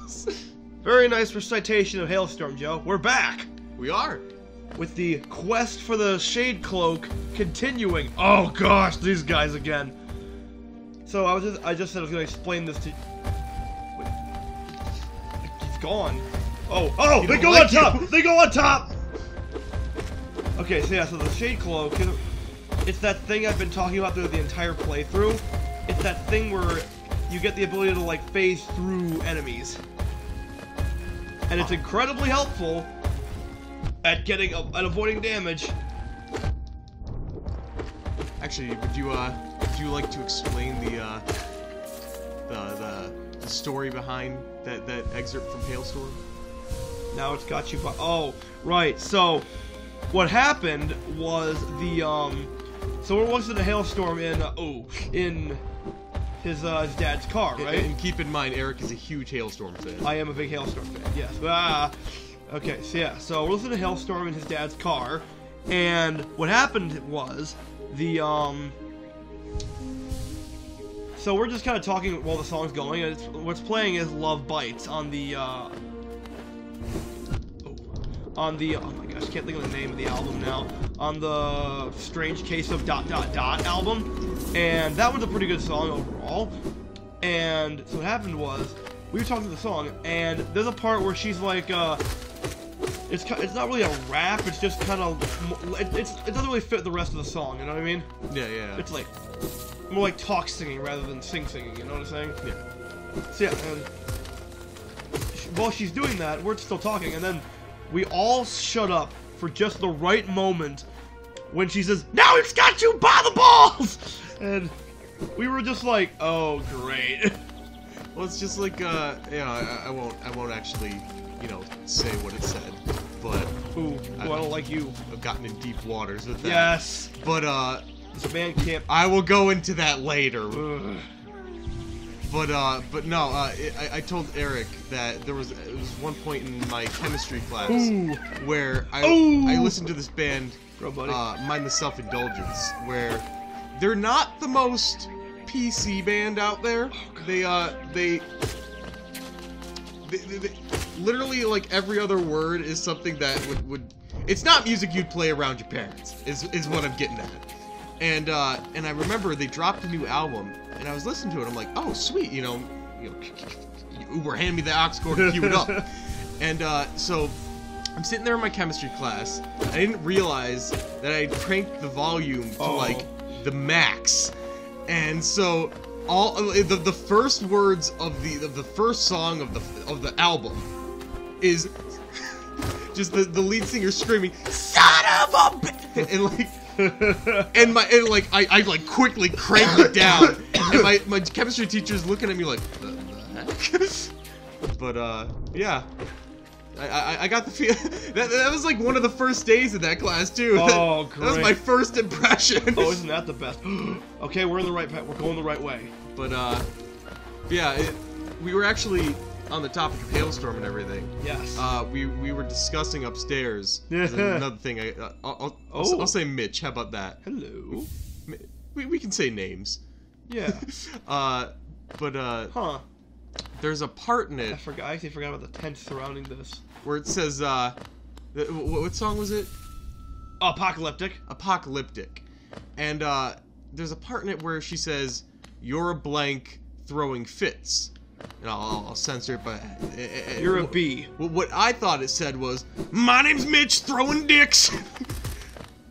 balls. Very nice recitation of Hailstorm, Joe. We're back! We are. With the quest for the Shade Cloak continuing. Oh gosh, these guys again. So I just said I was gonna explain this to you. Wait. He's gone. Oh, they go on top! They go on top! Okay, so yeah, so the Shade Cloak, it's that thing I've been talking about through the entire playthrough. It's that thing where you get the ability to, like, phase through enemies. And it's incredibly helpful at avoiding damage. Actually, would you like to explain the story behind that excerpt from Hailstorm? Now it's got you. Oh, right. So, what happened was so we're watching a hailstorm in his dad's car, right? And keep in mind, Eric is a huge Hailstorm fan. I am a big Hailstorm fan. Yes. Okay. So yeah. So we're listening to Hailstorm in his dad's car, and what happened was so we're just kind of talking while the song's going, and what's playing is Love Bites on the oh my gosh, can't think of the name of the album now. On the Strange Case of ... album, and that was a pretty good song overall. And so what happened was we were talking to the song, and there's a part where she's like, it's not really a rap. It's just kind of it doesn't really fit the rest of the song. You know what I mean? Yeah, yeah. It's like more like talk singing rather than singing. You know what I'm saying? Yeah. So yeah, and while she's doing that, we're still talking, and then we all shut up for just the right moment when she says, "Now it's got you by the balls!" And we were just like, "Oh, great." Well, it's just like, yeah, I won't actually, say what it said, but I don't like you. I've gotten in deep waters with that. Yes. But this man can't. I will go into that later. Ugh. But no, I told Eric that it was one point in my chemistry class where I listened to this band, Mind the Self-Indulgence, where they're not the most PC band out there. They literally, like, every other word is something that would it's not music you'd play around your parents, is what I'm getting at. And I remember they dropped a new album, and I was listening to it. I'm like, oh sweet, Uber, hand me the aux cord and cue it up. And so I'm sitting there in my chemistry class. I didn't realize that I cranked the volume to like the max, and so all the first words of the first song of the album is just the lead singer screaming, "Son of a bitch!" and like. I like quickly cranked it down, and my chemistry teacher's looking at me like, the heck? But yeah, I got the feel that was like one of the first days of that class too. Oh, great! That was my first impression. Oh, isn't that the best? Okay, we're in the right path. We're going the right way. But yeah, we were actually on the topic of Hailstorm and everything. Yes. We were discussing upstairs. Another thing. I'll say Mitch. How about that? Hello. We can say names. Yeah. Huh. There's a part in it. I actually forgot about the tense surrounding this. Where it says, what song was it? Apocalyptic. Apocalyptic. And there's a part in it where she says, "You're a blank throwing fits." And I'll censor it, but you're a B. What I thought it said was, "My name's Mitch throwing dicks."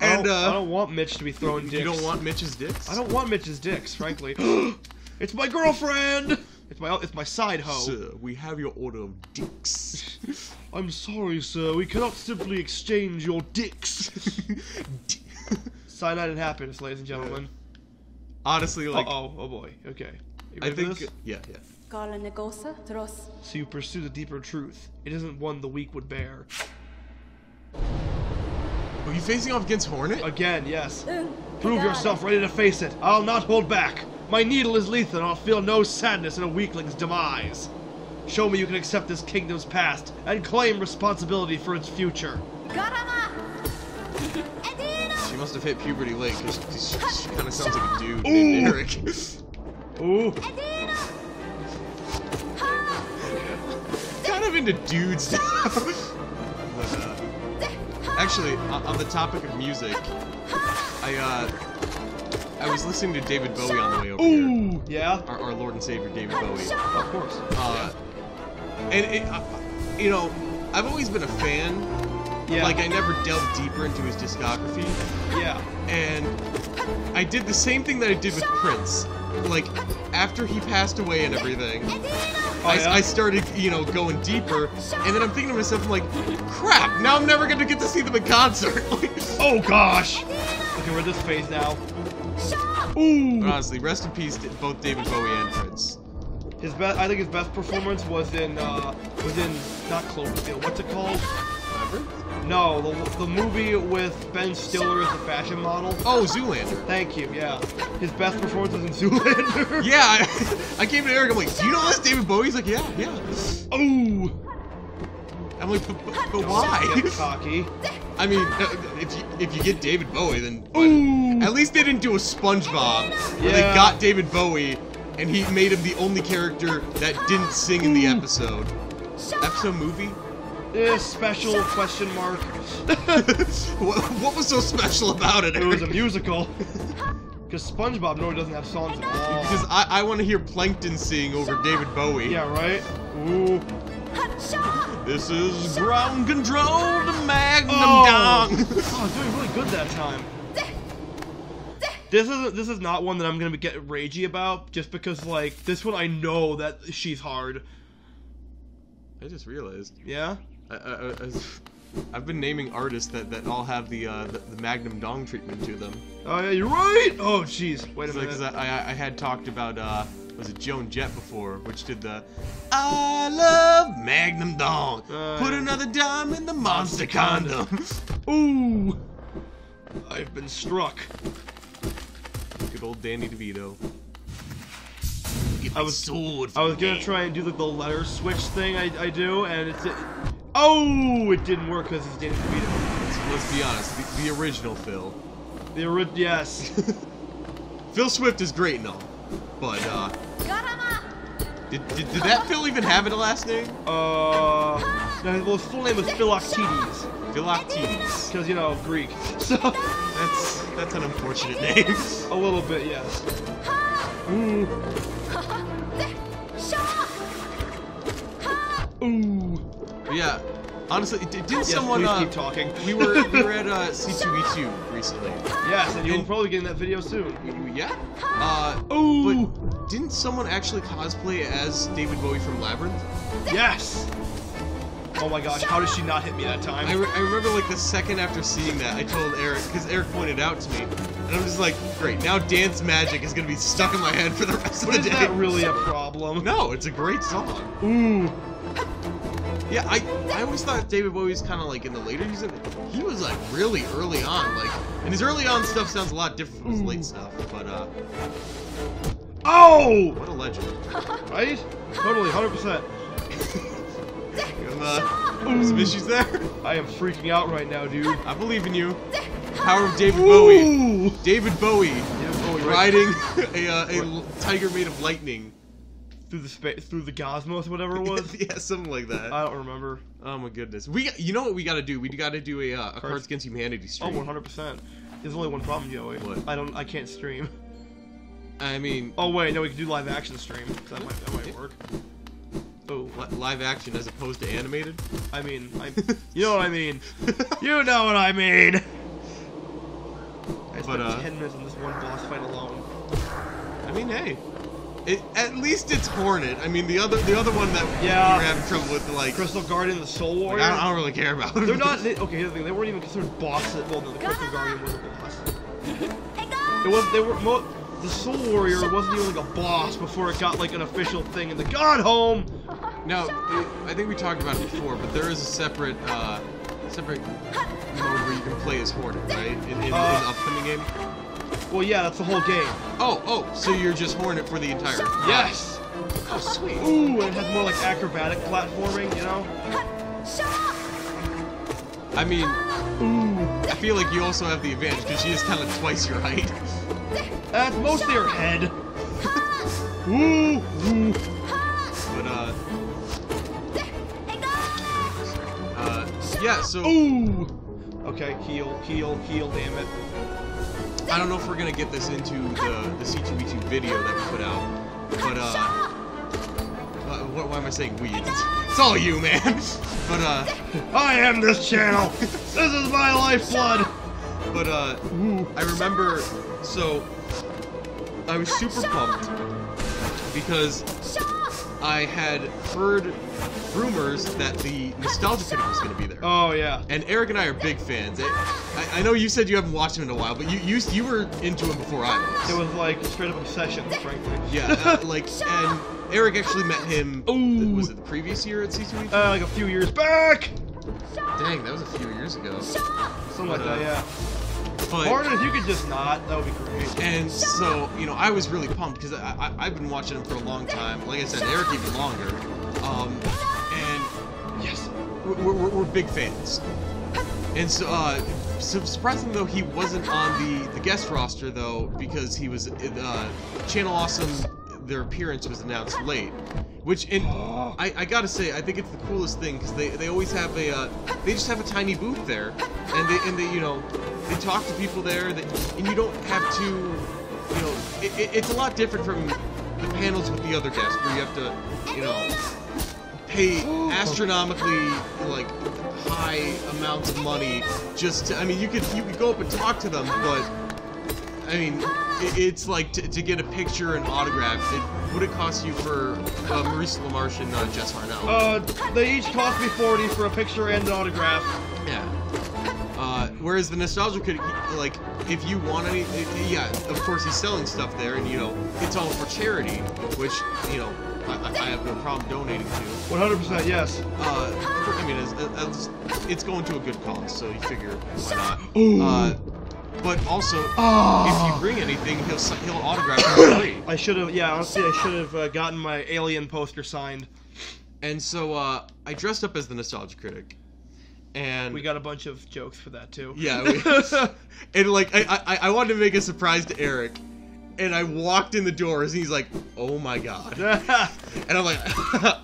And I don't want Mitch to be throwing dicks. You don't want Mitch's dicks? I don't want Mitch's dicks, frankly. It's my girlfriend. It's my side hoe. Sir, we have your order of dicks. I'm sorry, sir. We cannot simply exchange your dicks. Cyanide and happiness, ladies and gentlemen. Honestly, like. Oh boy. Okay. I think. Yeah. So you pursue the deeper truth. It isn't one the weak would bear. Are you facing off against Hornet? Again, yes. Prove yourself ready to face it. I'll not hold back. My needle is lethal, and I'll feel no sadness in a weakling's demise. Show me you can accept this kingdom's past and claim responsibility for its future. She must have hit puberty late, because she kind of sounds like a dude named Eric. Ooh. I'm into dude stuff. But, actually, on the topic of music, I was listening to David Bowie on the way over here. Ooh, yeah. Our Lord and Savior David Bowie. Of course. And it, you know, I've always been a fan. Yeah. Like I never delved deeper into his discography. Yeah. And I did the same thing that I did with Prince. Like after he passed away and everything, I started, you know, going deeper. And then I'm thinking to myself, I'm like, crap! Now I'm never gonna get to see them in concert. Oh gosh. Okay, we're at this phase now. Ooh. But honestly, rest in peace to both David Bowie and Prince. I think his best performance was in not Cloverfield. What's it called? No, the movie with Ben Stiller as the fashion model. Oh, Zoolander. Thank you. Yeah, his best performance was in Zoolander. Yeah, I came to Eric. I'm like, do you know that's David Bowie? He's like, yeah. Ooh. I'm like, but why? Get cocky. I mean, if you get David Bowie, then at least they didn't do a SpongeBob where they got David Bowie and he made him the only character that didn't sing in the episode. Episode movie? Special question mark. What was so special about it? It was a musical. Because SpongeBob normally doesn't have songs at all. Because I want to hear Plankton sing over David Bowie. Yeah, right? Ooh. This is ground control to Magnum Dong. Oh, doing really good that time. This is not one that I'm gonna get ragey about, just because like this one I know that she's hard. I just realized. Yeah. I've been naming artists that all have the Magnum Dong treatment to them. Oh yeah, you're right. Oh jeez, wait a minute. Because I had talked about was it Joan Jett before, which did the I love Magnum Dong. Put another dime in the monster condom. Ooh, I've been struck. Good old Danny DeVito. I was gonna try and do the letter switch thing I do, and it didn't work because it's Danny DeVito. Let's be honest, the original Phil. Yes. Phil Swift is great and all, but did that Phil even have a last name? No, well, his full name was Philoctetes. Philoctetes. Because, you know, Greek. So that's an unfortunate name. A little bit, yes. Ooh. Ooh. But yeah, honestly, didn't someone please keep talking. we were at C2E2 recently. Yes, and you'll probably get in that video soon. Yeah. Ooh. But didn't someone actually cosplay as David Bowie from Labyrinth? Yes. Oh my gosh, how did she not hit me that time? I remember like the second after seeing that, I told Eric, because Eric pointed out to me, and I'm just like, great, now Dance Magic is going to be stuck in my head for the rest of the day. Is that really a problem? No, it's a great song. Ooh. Yeah, I always thought David Bowie's kind of like in the later years. He was like really early on, like, and his early on stuff sounds a lot different from his late stuff, but oh! What a legend. Right? Totally, 100%. Some issues there. I am freaking out right now, dude. I believe in you. Power of David Bowie. David Bowie riding a tiger made of lightning through the cosmos, whatever it was. Yeah, something like that. I don't remember. Oh my goodness. You know what we got to do? We got to do a Cards Against Humanity stream. Oh, 100%. There's only one problem, Joey. What? I can't stream. I mean. Oh wait, no, we can do live action stream. That might work. Oh, live action as opposed to animated? I mean, you know what I mean. You know what I mean. I spent 10 minutes on this one boss fight alone. I mean, hey, at least it's Hornet. I mean, the other one that you were having trouble with, like Crystal Guardian, the Soul Warrior. I don't really care about them. They're not. Okay, here's the thing. They weren't even considered bosses. Well, no, the Crystal Guardian was a boss. The Soul Warrior wasn't even like a boss before it got like an official thing in the God Home. No, I think we talked about it before, but there is a separate mode where you can play as Hornet, right? In the upcoming game. Well, yeah, that's the whole game. Oh, so you're just Hornet for the entire. Yes. Oh, sweet. Ooh, and it has more like acrobatic platforming, you know. I mean, I feel like you also have the advantage because she is kind of twice your height. That's mostly her head. Ooh. But yeah, so... Ooh! Okay, heal, damn it. I don't know if we're gonna get this into the C2E2 video that we put out, but, why am I saying we? It's all you, man! But, I am this channel! This is my lifeblood! But, I remember, so, I was super pumped, because I had heard rumors that the Nostalgia Critic was going to be there. Oh, yeah. And Eric and I are big fans. I know you said you haven't watched him in a while, but you were into him before I was. It was like straight up obsession, frankly. Yeah, and Eric actually met him, Ooh. was it the previous year at C2E2? Like a few years back! Dang, that was a few years ago. Something like that, yeah. But, Hornet, if you could just not, that would be great. And so, you know, I was really pumped because I've been watching him for a long time. Like I said, Eric even longer. And yes, we're big fans. And so, surprisingly though, he wasn't on the guest roster though because he was Channel Awesome. Their appearance was announced late, which I gotta say I think it's the coolest thing because they always have they just have a tiny booth there, and they you know they talk to people there and you don't have to, you know, it's a lot different from the panels with the other guests where you have to, you know, pay astronomically like high amounts of money just to, I mean you could go up and talk to them, but I mean it's like to get a picture and autograph. What it cost you for Maurice LaMarche and Jess Harnell? They each cost me $40 for a picture and an autograph. Yeah. Whereas the Nostalgia Critic, like, if you want any, yeah, of course he's selling stuff there, and you know, it's all for charity, which, you know, I have no problem donating to. 100%, yes. I mean, it's going to a good cause, so you figure why not. Ooh. But also, if you bring anything, he'll autograph it for free. I should have, yeah, honestly, I should have gotten my Alien poster signed. And so, I dressed up as the Nostalgia Critic. And we got a bunch of jokes for that too. Yeah, and like I wanted to make a surprise to Eric, and I walked in the doors, and he's like, "Oh my god!" And I'm like,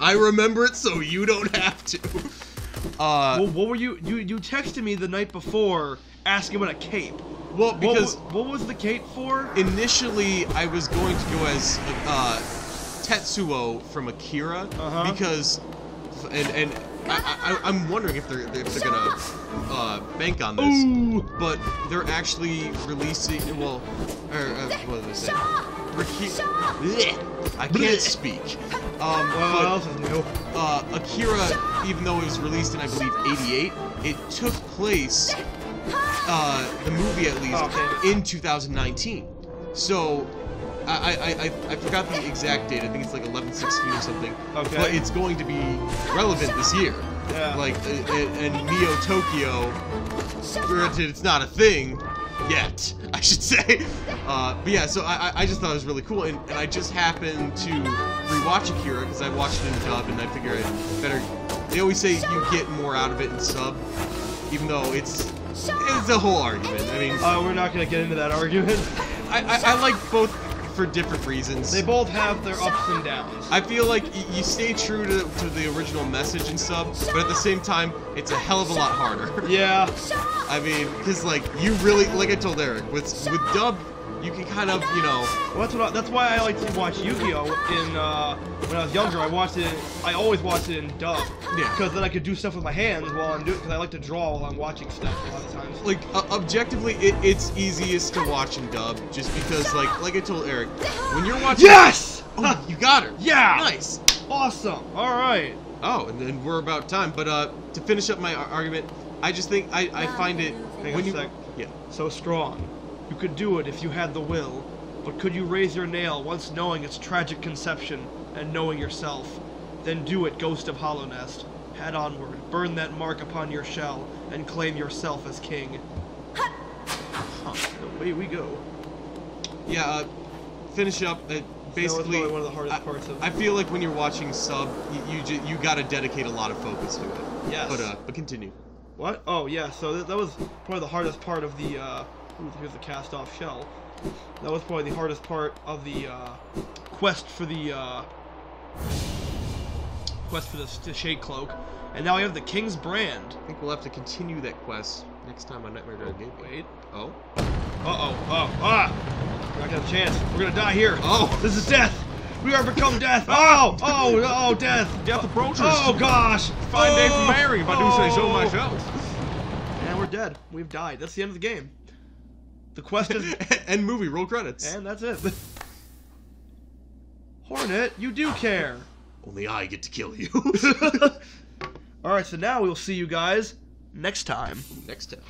"I remember it, so you don't have to." Well, what were you texted me the night before asking about a cape? Well, because what was the cape for? Initially, I was going to go as Tetsuo from Akira because, and I'm wondering if they're gonna bank on this. Ooh. But they're actually releasing. Well, what did I say? I can't speak. What else is new? Akira, even though it was released in I believe '88, it took place, the movie at least, in 2019. So. I forgot the exact date. I think it's like 11/16 or something. Okay. But it's going to be relevant this year. Yeah. Like, and Neo Tokyo, granted it's not a thing yet, I should say. But yeah, so I just thought it was really cool, and I just happened to rewatch Akira because I watched it in dub, and I figure it better. They always say you get more out of it in sub, even though it's a whole argument. I mean, we're not gonna get into that argument. I like both. For different reasons. They both have their ups and downs. I feel like you stay true to the original message in sub, but at the same time, it's a hell of a lot harder. Yeah. I mean, because like you really, like I told Eric, with dub, you can kind of, you know. Well, that's why I like to watch Yu-Gi-Oh! When I was younger. I always watched it in dub. Yeah. Because then I could do stuff with my hands while I'm doing. Because I like to draw while I'm watching stuff a lot of times. Like objectively, it's easiest to watch in dub, just because like I told Eric, when you're watching. Yes. Oh, you got her. Yeah. Nice. Awesome. All right. Oh, and then we're about time. But to finish up my argument, I just think I find it when you. Yeah. So strong. You could do it if you had the will, but could you raise your nail once knowing its tragic conception and knowing yourself? Then do it, ghost of Hallownest. Head onward, burn that mark upon your shell, and claim yourself as king. Away we go. Yeah, finish up. Basically, one of the hardest parts of. I feel like when you're watching sub, you gotta dedicate a lot of focus to it. Yes. But continue. What? Oh yeah. So that was probably the hardest part of the. Ooh, here's the cast-off shell. That was probably the hardest part of the quest for the quest for the Shade Cloak, and now we have the King's Brand. I think we'll have to continue that quest next time on Nightmare Drive Gateway. Wait. Oh. We're not gonna have a chance. We're gonna die here. Oh. This is death. We are become death. Oh, death. Death approaches. Oh, gosh. Fine day for marrying, if I do say so myself. And we're dead. We've died. That's the end of the game. The quest is... End movie, roll credits. And that's it. Hornet, you do care. Only I get to kill you. Alright, so now we'll see you guys next time. Next time.